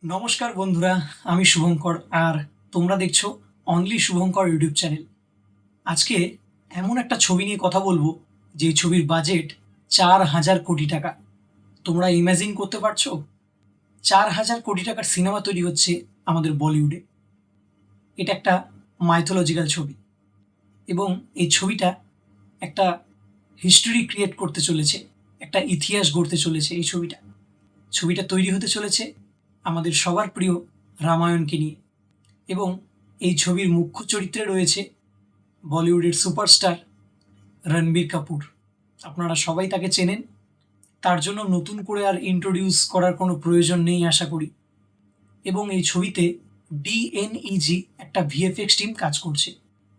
নমস্কার বন্ধুরা, আমি শুভঙ্কর আর তোমরা দেখছো অনলি শুভঙ্কর ইউটিউব চ্যানেল। আজকে এমন একটা ছবি নিয়ে কথা বলবো যে ছবির বাজেট 4,000 কোটি টাকা। তোমরা ইমাজিন করতে পারছো 4,000 কোটি টাকার সিনেমা তৈরি হচ্ছে আমাদের বলিউডে। এটা একটা মাইথোলজিক্যাল ছবি এবং এই ছবিটা একটা হিস্টোরি ক্রিয়েট করতে চলেছে, একটা ইতিহাস গড়তে চলেছে। এই ছবিটা তৈরি হতে চলেছে আমাদের সবার প্রিয় রামায়ণকে নিয়ে এবং এই ছবির মুখ্য চরিত্রে রয়েছে বলিউডের সুপারস্টার রণবীর কাপুর। আপনারা সবাই তাকে চেনেন, তার জন্য নতুন করে আর ইন্ট্রোডিউস করার কোনো প্রয়োজন নেই আশা করি। এবং এই ছবিতে ডিএনইজি একটা ভিএফএক্স টিম কাজ করছে,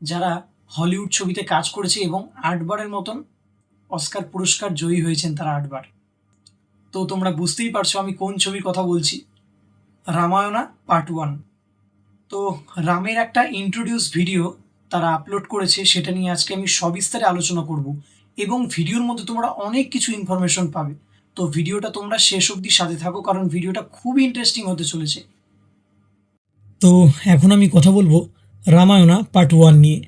যারা হলিউড ছবিতে কাজ করেছে এবং 8বারের মতন অস্কার পুরস্কার জয়ী হয়েছেন তারা 8বার। তো তোমরা বুঝতেই পারছো আমি কোন ছবির কথা বলছি, রামায়ণা পার্ট 1। তো রামের একটা ইন্ট্রোডিউস ভিডিও তারা আপলোড করেছে, সেটা নিয়ে আজকে আমি সবিস্তারে আলোচনা করব এবং ভিডিওর মধ্যে তোমরা অনেক কিছু ইনফরমেশন পাবে। তো ভিডিওটা তোমরা শেষ অবধি সাথে থাকো, কারণ ভিডিওটা খুব ইন্টারেস্টিং হতে চলেছে। তো এখন আমি কথা বলবো রামায়ণা পার্ট 1 নিয়ে।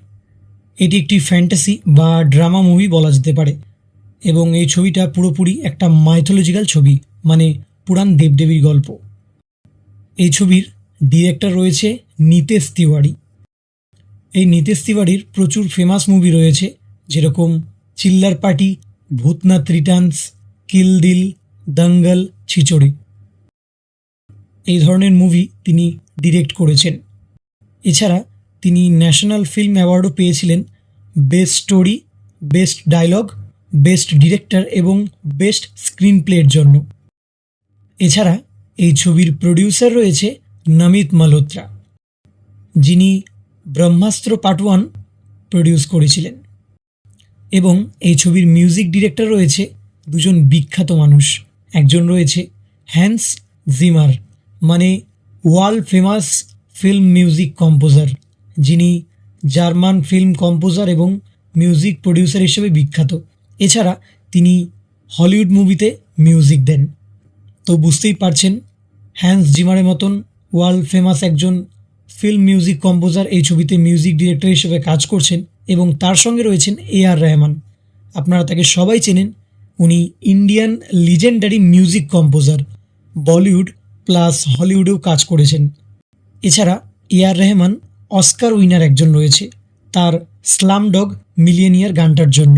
এটি একটি ফ্যান্টাসি বা ড্রামা মুভি বলা যেতে পারে এবং এই ছবিটা পুরোপুরি একটা মাইথোলজিক্যাল ছবি, মানে পুরাণ দেবদেবীর গল্প। এই ছবির ডিরেক্টর রয়েছে নিতেশ তিওয়ারি। এই নিতেশ তিওয়ারির প্রচুর ফেমাস মুভি রয়েছে, যেরকম চিল্লার পার্টি, ভূতনাথ রিটার্নস, কিল দিল, দঙ্গল, ছিচড়ে। এই ধরনের মুভি তিনি ডিরেক্ট করেছেন। এছাড়া তিনি ন্যাশনাল ফিল্ম অ্যাওয়ার্ডও পেয়েছিলেন best story, best dialogue, best director এবং বেস্ট স্ক্রিন প্লের জন্য। এছাড়া এই ছবির প্রডিউসার রয়েছে নমিত মালহোত্রা, যিনি ব্রহ্মাস্ত্র পার্ট 1 প্রডিউস করেছিলেন। এবং এই ছবির মিউজিক ডিরেক্টর রয়েছে দুজন বিখ্যাত মানুষ। একজন রয়েছে হ্যান্স জিমার, মানে world famous film music composer, যিনি জার্মান ফিল্ম কম্পোজার এবং মিউজিক প্রডিউসার হিসেবে বিখ্যাত। এছাড়া তিনি হলিউড মুভিতে মিউজিক দেন। তো বুঝতেই পারছেন হ্যান্স জিমারের মতন ওয়ার্ল্ড ফেমাস একজন ফিল্ম মিউজিক কম্পোজার এই ছবিতে মিউজিক ডিরেক্টর হিসেবে কাজ করছেন। এবং তার সঙ্গে রয়েছেন আর রহমান। আপনারা তাকে সবাই চেনেন, উনি Indian legendary music composer, Bollywood plus হলিউডেও কাজ করেছেন। এছাড়া আর রহমান অস্কার উইনার একজন রয়েছে তার স্লামডগ মিলিয়নিয়ার গানটার জন্য।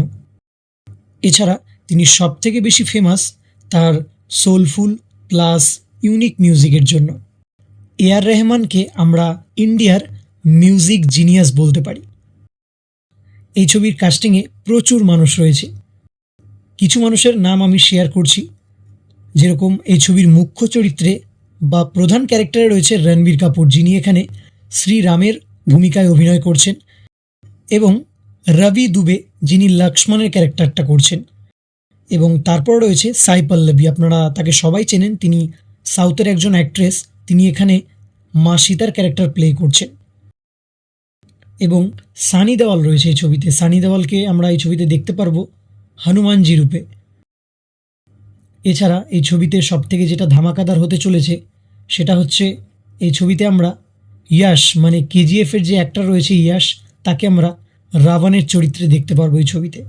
এছাড়া তিনি সবথেকে বেশি ফেমাস তার সোলফুল প্লাস ইউনিক মিউজিকের জন্য। আর রহমানকে আমরা ইন্ডিয়ার মিউজিক জিনিয়াস বলতে পারি। এই ছবির কাস্টিংয়ে প্রচুর মানুষ রয়েছে। কিছু মানুষের নাম আমি শেয়ার করছি, যেরকম এই ছবির মুখ্য চরিত্রে বা প্রধান ক্যারেক্টারে রয়েছে রণবীর কাপুর, যিনি এখানে শ্রীরামের ভূমিকায় অভিনয় করছেন, এবং রবি দুবে, যিনি লক্ষ্মণের ক্যারেক্টারটা করছেন। এবং তারপর রয়েছে সাই পল্লবী, আপনারা তাকে সবাই চেনেন, তিনি সাউথের একজন অ্যাক্ট্রেস। তিনি এখানে মা সীতার ক্যারেক্টার প্লে করছেন। এবং সানি দেওয়াল রয়েছে এই ছবিতে। সানি দেওয়ালকে আমরা এই ছবিতে দেখতে পারবো হনুমানজি রূপে। এছাড়া এই ছবিতে সবথেকে যেটা ধামাকাদার হতে চলেছে সেটা হচ্ছে এই ছবিতে আমরা ইয়াশ, মানে কেজিএফের যে অ্যাক্টর রয়েছে ইয়াশ, তাকে আমরা রাবণের চরিত্রে দেখতে পারবো এই ছবিতে।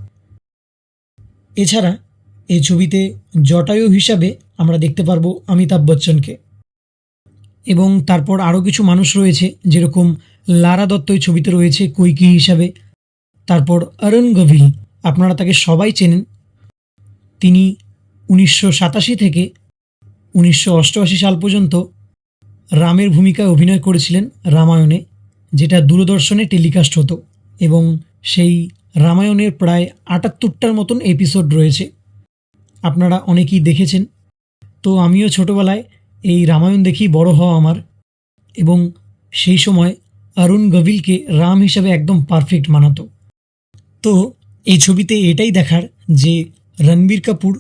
এছাড়া এই ছবিতে জটায়ু হিসাবে আমরা দেখতে পারবো অমিতাভ বচ্চনকে। এবং তারপর আরও কিছু মানুষ রয়েছে, যেরকম লারা দত্ত এই ছবিতে রয়েছে কৈকি হিসাবে। তারপর অরুণ গভিল, আপনারা তাকে সবাই চেনেন, তিনি 1987 থেকে 1988 সাল পর্যন্ত রামের ভূমিকায় অভিনয় করেছিলেন রামায়ণে, যেটা দূরদর্শনে টেলিকাস্ট হতো। এবং সেই রামায়ণের প্রায় 78টার মতন এপিসোড রয়েছে, আপনারা অনেকেই দেখেছেন। তো আমিও ছোটোবেলায় এই রামায়ণ দেখেই বড় হওয়া আমার, এবং সেই সময় অরুণ গভিলকে রাম হিসাবে একদম পারফেক্ট মানাতো। তো এই ছবিতে এটাই দেখার যে রণবীর কাপুর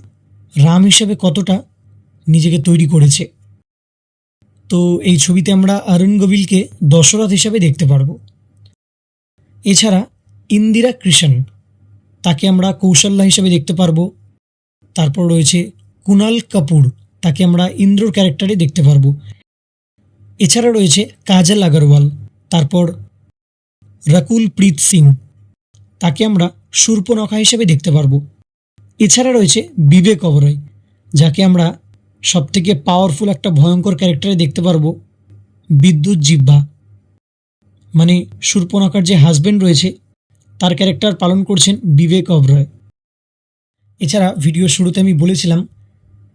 রাম হিসাবে কতটা নিজেকে তৈরি করেছে। তো এই ছবিতে আমরা অরুণ গভিলকে দশরথ হিসাবে দেখতে পারবো। এছাড়া ইন্দিরা কৃষ্ণ, তাকে আমরা কৌশল্যা হিসাবে দেখতে পারবো। তারপর রয়েছে কুনাল কাপুর, তাকে আমরা ইন্দ্রর ক্যারেক্টারে দেখতে পারবো। এছাড়া রয়েছে কাজল আগরওয়াল, তারপর রাকুল প্রীত সিং, তাকে আমরা শূর্পণখা হিসেবে দেখতে পারবো। এছাড়া রয়েছে বিবেক ওবরয়, যাকে আমরা সবথেকে পাওয়ারফুল একটা ভয়ঙ্কর ক্যারেক্টারে দেখতে পারবো, বিদ্যুৎ জিহ্বা, মানে শূর্পণখার যে হাজবেন্ড রয়েছে তার ক্যারেক্টার পালন করছেন বিবেক ওবরয়। এছাড়া ভিডিও শুরুতে আমি বলেছিলাম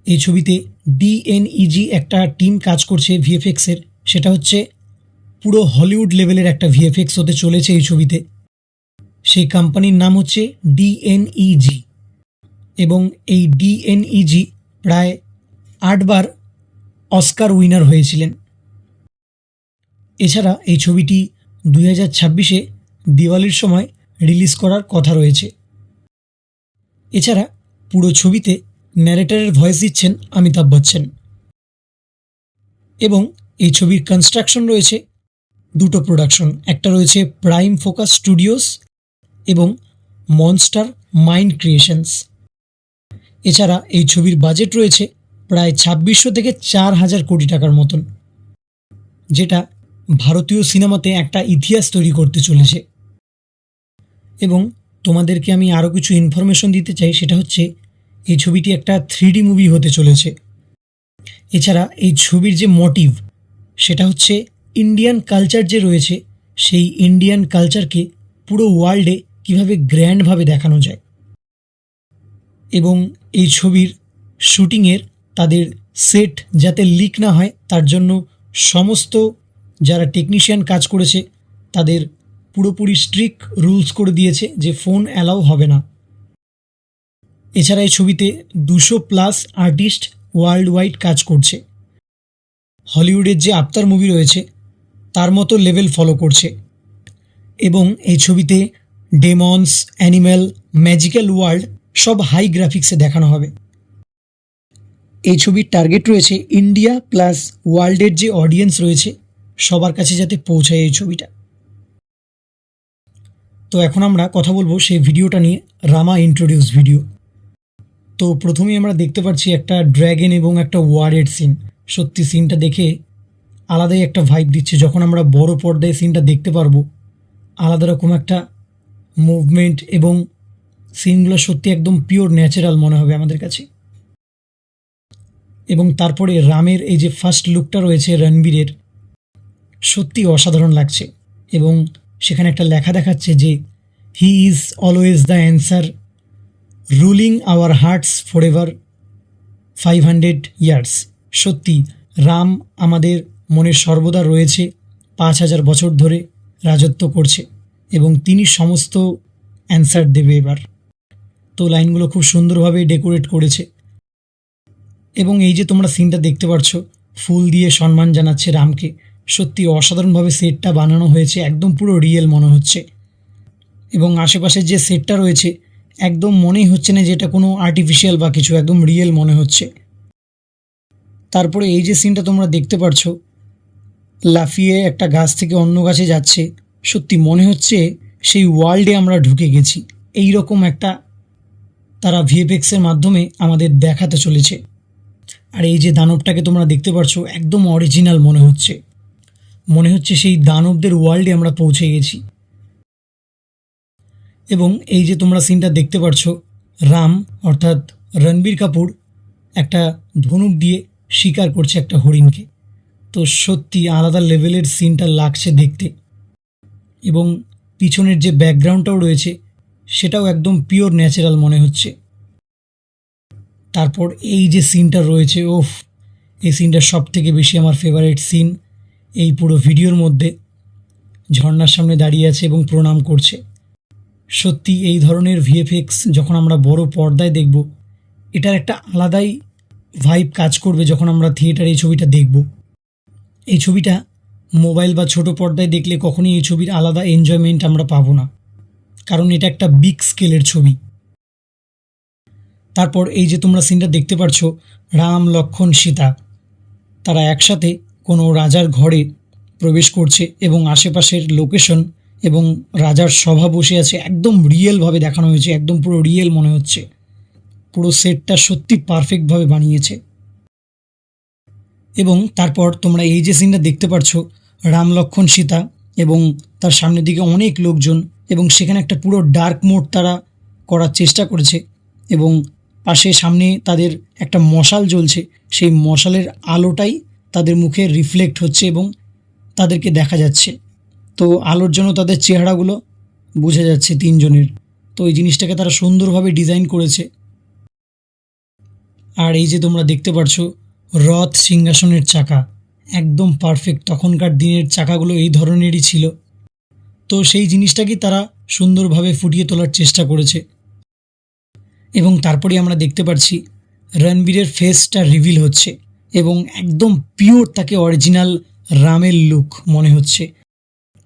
এই ছবিতে ডিএনইজি একটা টিম কাজ করছে ভিএফএক্সের, সেটা হচ্ছে পুরো হলিউড লেভেলের একটা ভিএফএক্স হতে চলেছে এই ছবিতে। সেই কোম্পানির নাম হচ্ছে ডিএনইজি, এবং এই ডিএনইজি প্রায় 8বার অস্কার উইনার হয়েছিলেন। এছাড়া এই ছবিটি 2026-এ দিওয়ালির সময় রিলিজ করার কথা রয়েছে। এছাড়া পুরো ছবিতে ন্যারেটরের ভয়েস দিচ্ছেন অমিতাভ বচ্চন। এবং এই ছবির কনস্ট্রাকশন রয়েছে দুটো প্রোডাকশন, একটা রয়েছে প্রাইম ফোকাস স্টুডিওস এবং মনস্টার মাইন্ড ক্রিয়েশনস। এছাড়া এই ছবির বাজেট রয়েছে প্রায় 2600 থেকে 4000 কোটি টাকার মতন, যেটা ভারতীয় সিনেমাতে একটা ইতিহাস তৈরি করতে চলেছে। এবং তোমাদেরকে আমি আরও কিছু ইনফরমেশন দিতে চাই, সেটা হচ্ছে এই ছবিটি একটা 3D মুভি হতে চলেছে। এছাড়া এই ছবির যে মোটিভ সেটা হচ্ছে ইন্ডিয়ান কালচার যে রয়েছে সেই ইন্ডিয়ান কালচারকে পুরো ওয়ার্ল্ডে কীভাবে গ্র্যান্ডভাবে দেখানো যায়। এবং এই ছবির শুটিংয়ের তাদের সেট যাতে লিক না হয় তার জন্য সমস্ত যারা টেকনিশিয়ান কাজ করেছে তাদের পুরোপুরি স্ট্রিক্ট রুলস করে দিয়েছে যে ফোন অ্যালাউ হবে না। এছাড়া এই ছবিতে 200+ আর্টিস্ট ওয়ার্ল্ড ওয়াইড কাজ করছে। হলিউডের যে আফতার মুভি রয়েছে তার মতো লেভেল ফলো করছে। এবং এই ছবিতে ডেমন্স, অ্যানিম্যাল, ম্যাজিক্যাল ওয়ার্ল্ড সব হাই গ্রাফিক্সে দেখানো হবে। এই ছবির টার্গেট রয়েছে ইন্ডিয়া প্লাস ওয়ার্ল্ডের যে অডিয়েন্স রয়েছে সবার কাছে যাতে পৌঁছায় এই ছবিটা। তো এখন আমরা কথা বলবো সেই ভিডিওটা নিয়ে, রামা ইন্ট্রোডিউস ভিডিও। তো প্রথমেই আমরা দেখতে পাচ্ছি একটা ড্র্যাগন এবং একটা ওয়ারের সিন। সত্যি সিনটা দেখে আলাদাই একটা ভাইব দিচ্ছে। যখন আমরা বড় পর্দায় সিনটা দেখতে পারবো, আলাদা রকম একটা মুভমেন্ট এবং সিনগুলো সত্যি একদম পিওর ন্যাচারাল মনে হবে আমাদের কাছে। এবং তারপরে রামের এই যে ফার্স্ট লুকটা রয়েছে রণবীরের, সত্যি অসাধারণ লাগছে। এবং সেখানে একটা লেখা দেখাচ্ছে যে he is always the answer, ruling hour hertz for ever 500 years. সত্যি রাম আমাদের মনে সর্বদা রয়েছে, 5000 বছর ধরে রাজত্ব করছে এবং তিনি সমস্ত অ্যান্সার দেবে এবার। তো লাইনগুলো খুব সুন্দরভাবে ডেকোরেট করেছে। এবং এই যে তোমরা সিনটা দেখতে পাচ্ছ, ফুল দিয়ে সম্মান জানাচ্ছে রামকে, সত্যি অসাধারণভাবে সেটটা বানানো হয়েছে, একদম পুরো রিয়েল মনে হচ্ছে। এবং আশেপাশের যে সেটটা রয়েছে একদম মনেই হচ্ছে না যে এটা কোনো আর্টিফিশিয়াল বা কিছু, একদম রিয়েল মনে হচ্ছে। তারপরে এই যে সিনটা তোমরা দেখতে পাচ্ছ, লাফিয়ে একটা গাছ থেকে অন্য গাছে যাচ্ছে, সত্যি মনে হচ্ছে সেই ওয়ার্ল্ডে আমরা ঢুকে গেছি। এই রকম একটা তারা ভিএফএক্সের মাধ্যমে আমাদের দেখাতে চলেছে। আর এই যে দানবটাকে তোমরা দেখতে পাচ্ছ একদম অরিজিনাল মনে হচ্ছে, মনে হচ্ছে সেই দানবদের ওয়ার্ল্ডে আমরা পৌঁছে গেছি। এবং এই যে তোমরা সিনটা দেখতে পাচ্ছ, রাম অর্থাৎ রণবীর কাপুর একটা ধনুক দিয়ে শিকার করছে একটা হরিণকে। তো সত্যি আলাদা লেভেলের সিনটা লাগছে দেখতে। এবং পিছনের যে ব্যাকগ্রাউন্ডটাও রয়েছে সেটাও একদম পিওর ন্যাচারাল মনে হচ্ছে। তারপর এই যে সিনটা রয়েছে, ওফ, এই সিনটা সব থেকে বেশি আমার ফেভারিট সিন এই পুরো ভিডিওর মধ্যে। ঝর্ণার সামনে দাঁড়িয়ে আছে এবং প্রণাম করছে। সত্যি এই ধরনের ভিএফএক্স যখন আমরা বড় পর্দায় দেখব, এটার একটা আলাদাই ভাইব কাজ করবে যখন আমরা থিয়েটারে এই ছবিটা দেখব। এই ছবিটা মোবাইল বা ছোট পর্দায় দেখলে কখনোই এই ছবির আলাদা এনজয়মেন্ট আমরা পাবো না, কারণ এটা একটা বিগ স্কেলের ছবি। তারপর এই যে তোমরা সিনটা দেখতে পাচ্ছ, রাম, লক্ষ্মণ, সীতা তারা একসাথে কোনো রাজার ঘরে প্রবেশ করছে এবং আশেপাশের লোকেশন এবং রাজার সভা বসে আছে, একদম রিয়েলভাবে দেখানো হয়েছে, একদম পুরো রিয়েল মনে হচ্ছে। পুরো সেটটা সত্যি পারফেক্টভাবে বানিয়েছে। এবং তারপর তোমরা এই যে সিনটা দেখতে পারছো, রাম লক্ষ্মণ সীতা এবং তার সামনের দিকে অনেক লোকজন, এবং সেখানে একটা পুরো ডার্ক মোড তারা করার চেষ্টা করেছে, এবং পাশে সামনে তাদের একটা মশাল জ্বলছে, সেই মশালের আলোটাই তাদের মুখে রিফ্লেক্ট হচ্ছে এবং তাদেরকে দেখা যাচ্ছে। তো আলোর জন্য তাদের চেহারাগুলো বোঝা যাচ্ছে তিনজনের। তো এই জিনিসটাকে তারা সুন্দরভাবে ডিজাইন করেছে। আর এই যে তোমরা দেখতে পারছো রথ সিংহাসনের চাকা, একদম পারফেক্ট। তখনকার দিনের চাকাগুলো এই ধরনেরই ছিল। তো সেই জিনিসটাকেই তারা সুন্দরভাবে ফুটিয়ে তোলার চেষ্টা করেছে। এবং তারপরে আমরা দেখতে পাচ্ছি রণবীরের ফেসটা রিভিল হচ্ছে এবং একদম পিওর তাকে অরিজিনাল রামের লুক মনে হচ্ছে।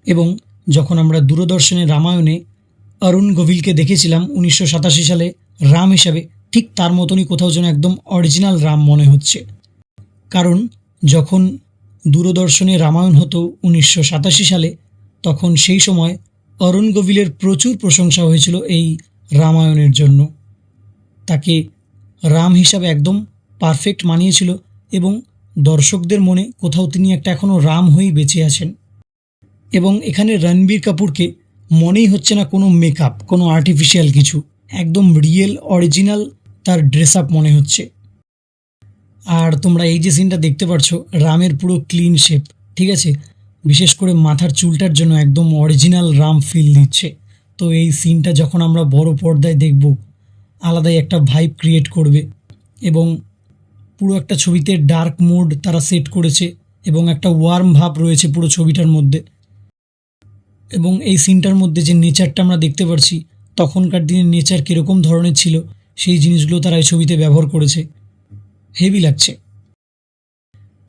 এবং যখন আমরা দূরদর্শনে রামায়ণে অরুণ গোভিলকে দেখেছিলাম 1987 সালে রাম হিসাবে, ঠিক তার মতনই কোথাও যেন একদম অরিজিনাল রাম মনে হচ্ছে। কারণ যখন দূরদর্শনে রামায়ণ হতো 1987 সালে, তখন সেই সময় অরুণ গোভিলের প্রচুর প্রশংসা হয়েছিল এই রামায়ণের জন্য। তাকে রাম হিসাবে একদম পারফেক্ট মানিয়েছিল এবং দর্শকদের মনে কোথাও তিনি একটা এখনও রাম হয়েই বেঁচে আছেন। এবং এখানে রণবীর কাপুরকে মনেই হচ্ছে না কোনো মেকআপ, কোনো আর্টিফিশিয়াল কিছু, একদম রিয়েল অরিজিনাল তার ড্রেস আপ মনে হচ্ছে। আর তোমরা এই যে সিনটা দেখতে পাচ্ছ, রামের পুরো ক্লিন শেপ, ঠিক আছে, বিশেষ করে মাথার চুলটার জন্য একদম অরিজিনাল রাম ফিল দিচ্ছে। তো এই সিনটা যখন আমরা বড় পর্দায় দেখব, আলাদাই একটা ভাইব ক্রিয়েট করবে। এবং পুরো একটা ছবিতে ডার্ক মোড তারা সেট করেছে এবং একটা ওয়ার্ম ভাব রয়েছে পুরো ছবিটার মধ্যে। এবং এই সিনটার মধ্যে যে নেচারটা আমরা দেখতে পাচ্ছি, তখনকার দিনে নেচার কীরকম ধরনের ছিল সেই জিনিসগুলো তারা এই ছবিতে ব্যবহার করেছে। হেভি লাগছে।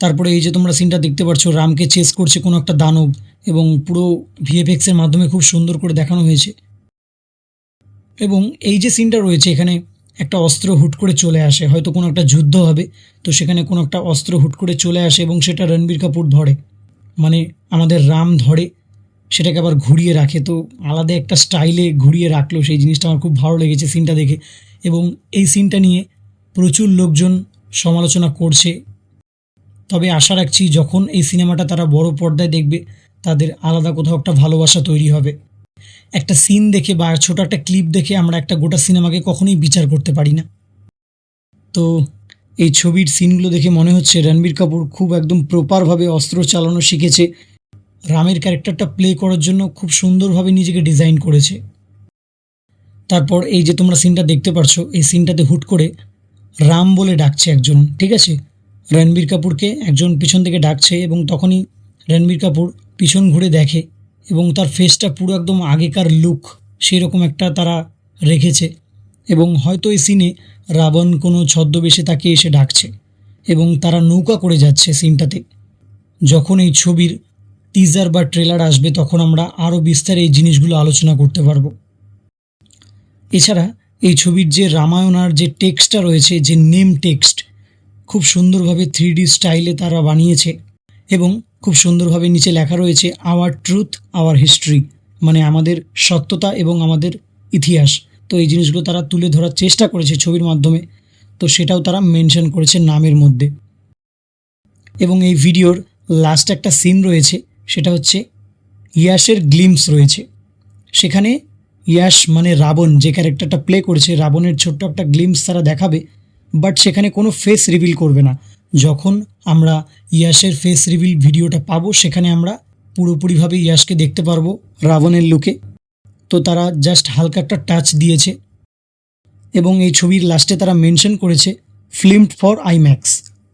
তারপরে এই যে তোমরা সিনটা দেখতে পাচ্ছ, রামকে চেস করছে কোনো একটা দানব, এবং পুরো ভিএফএক্সের মাধ্যমে খুব সুন্দর করে দেখানো হয়েছে। এবং এই যে সিনটা রয়েছে, এখানে একটা অস্ত্র হুট করে চলে আসে, হয়তো কোনো একটা যুদ্ধ হবে, তো সেখানে কোনো একটা অস্ত্র হুট করে চলে আসে এবং সেটা রণবীর কাপুর ধরে, মানে আমাদের রাম ধরে সেটাকে আবার ঘুরিয়ে রাখে। তো আলাদা একটা স্টাইলে ঘুরিয়ে রাখলো, সেই জিনিসটা আমার খুব ভালো লেগেছে সিনটা দেখে। এবং এই সিনটা নিয়ে প্রচুর লোকজন সমালোচনা করছে, তবে আশা রাখছি যখন এই সিনেমাটা তারা বড় পর্দায় দেখবে, তাদের আলাদা কোথাও একটা ভালোবাসা তৈরি হবে। একটা সিন দেখে বা ছোটো একটা ক্লিপ দেখে আমরা একটা গোটা সিনেমাকে কখনোই বিচার করতে পারি না। তো এই ছবির সিনগুলো দেখে মনে হচ্ছে রণবীর কাপুর খুব একদম প্রপারভাবে অস্ত্র চালানো শিখেছে, রামের ক্যারেক্টারটা প্লে করার জন্য খুব সুন্দরভাবে নিজেকে ডিজাইন করেছে। তারপর এই যে তোমরা সিনটা দেখতে পারছো, এই সিনটাতে হুট করে রাম বলে ডাকছে একজন, ঠিক আছে, রণবীর কাপুরকে একজন পিছন থেকে ডাকছে, এবং তখনই রণবীর কাপুর পিছন ঘুরে দেখে এবং তার ফেসটা পুরো একদম আগেকার লুক সেই রকম একটা তারা রেখেছে। এবং হয়তো এই সিনে রাবণ কোনো ছদ্মবেশে তাকে এসে ডাকছে এবং তারা নৌকা করে যাচ্ছে সিনটাতে। যখন এই ছবির টিজার বা ট্রেলার আসবে, তখন আমরা আরও বিস্তারে এই জিনিসগুলো আলোচনা করতে পারবো। এছাড়া এই ছবির যে রামায়ণ আর যে টেক্সটটা রয়েছে, যে নেম টেক্সট, খুব সুন্দরভাবে 3D স্টাইলে তারা বানিয়েছে এবং খুব সুন্দরভাবে নিচে লেখা রয়েছে আওয়ার ট্রুথ আওয়ার হিস্ট্রি, মানে আমাদের সত্যতা এবং আমাদের ইতিহাস। তো এই জিনিসগুলো তারা তুলে ধরার চেষ্টা করেছে ছবির মাধ্যমে, তো সেটাও তারা মেনশন করেছে নামের মধ্যে। এবং এই ভিডিওর লাস্ট একটা সিন রয়েছে, সেটা হচ্ছে ইয়াশের গ্লিমস রয়েছে। সেখানে ইয়াশ মানে রাবণ যে ক্যারেক্টারটা প্লে করেছে, রাবণের ছোট্ট একটা গ্লিমস তারা দেখাবে, বাট সেখানে কোনো ফেস রিভিল করবে না। যখন আমরা ইয়াশের ফেস রিভিল ভিডিওটা পাবো, সেখানে আমরা পুরোপুরিভাবে ইয়াশকে দেখতে পারবো রাবণের লুকে। তো তারা জাস্ট হালকা একটা টাচ দিয়েছে। এবং এই ছবির লাস্টে তারা মেনশন করেছে ফিল্মড ফর আইম্যাক্স,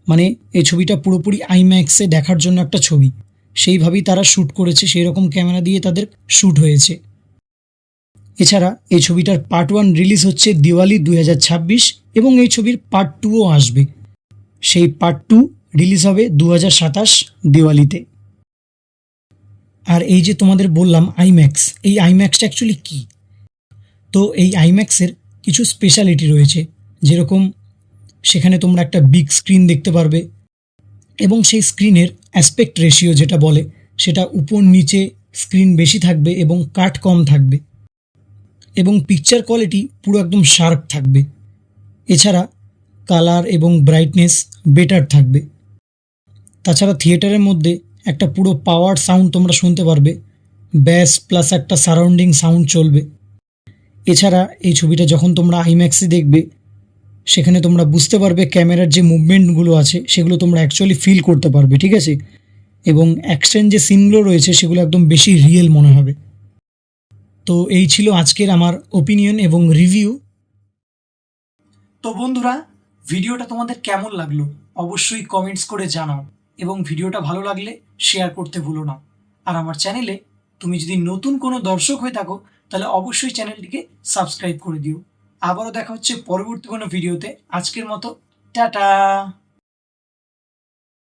মানে এই ছবিটা পুরোপুরি আইম্যাক্সে দেখার জন্য একটা ছবি, সেইভাবেই তারা শ্যুট করেছে, সেই রকম ক্যামেরা দিয়ে তাদের শ্যুট হয়েছে। এছাড়া এই ছবিটার পার্ট 1 রিলিজ হচ্ছে দিওয়ালি 2026, এবং এই ছবির পার্ট 2ও আসবে। সেই পার্ট 2 রিলিজ হবে 2027 দিওয়ালিতে। আর এই যে তোমাদের বললাম আইম্যাক্স, এই আইম্যাক্সটা অ্যাকচুয়ালি কী? তো এই আইম্যাক্সের কিছু স্পেশালিটি রয়েছে, যেরকম সেখানে তোমরা একটা বিগ স্ক্রিন দেখতে পারবে, এবং সেই স্ক্রিনের অ্যাসপেক্ট রেশিও যেটা বলে, সেটা উপর নিচে স্ক্রিন বেশি থাকবে এবং কাট কম থাকবে, এবং পিকচার কোয়ালিটি পুরো একদম শার্প থাকবে। এছাড়া কালার এবং ব্রাইটনেস বেটার থাকবে। তাছাড়া থিয়েটারের মধ্যে একটা পুরো পাওয়ার সাউন্ড তোমরা শুনতে পারবে, ব্যাস প্লাস একটা সারাউন্ডিং সাউন্ড চলবে। এছাড়া এই ছবিটা যখন তোমরা আইম্যাক্সে দেখবে সেখানে তোমরা বুঝতে পারবে ক্যামেরার যে মুভমেন্টগুলো আছে সেগুলো তোমরা অ্যাকচুয়ালি ফিল করতে পারবে, ঠিক আছে? এবং অ্যাকশন যে সিনগুলো রয়েছে সেগুলো একদম বেশি রিয়েল মনে হবে। তো এই ছিল আজকের আমার ওপিনিয়ন এবং রিভিউ। তো বন্ধুরা, ভিডিওটা তোমাদের কেমন লাগলো অবশ্যই কমেন্টস করে জানাও, এবং ভিডিওটা ভালো লাগলে শেয়ার করতে ভুলো না। আর আমার চ্যানেলে তুমি যদি নতুন কোনো দর্শক হয়ে থাকো তাহলে অবশ্যই চ্যানেলটিকে সাবস্ক্রাইব করে দিও। আবারও দেখা হচ্ছে পরবর্তী কোনো ভিডিওতে। আজকের মতো টাটা।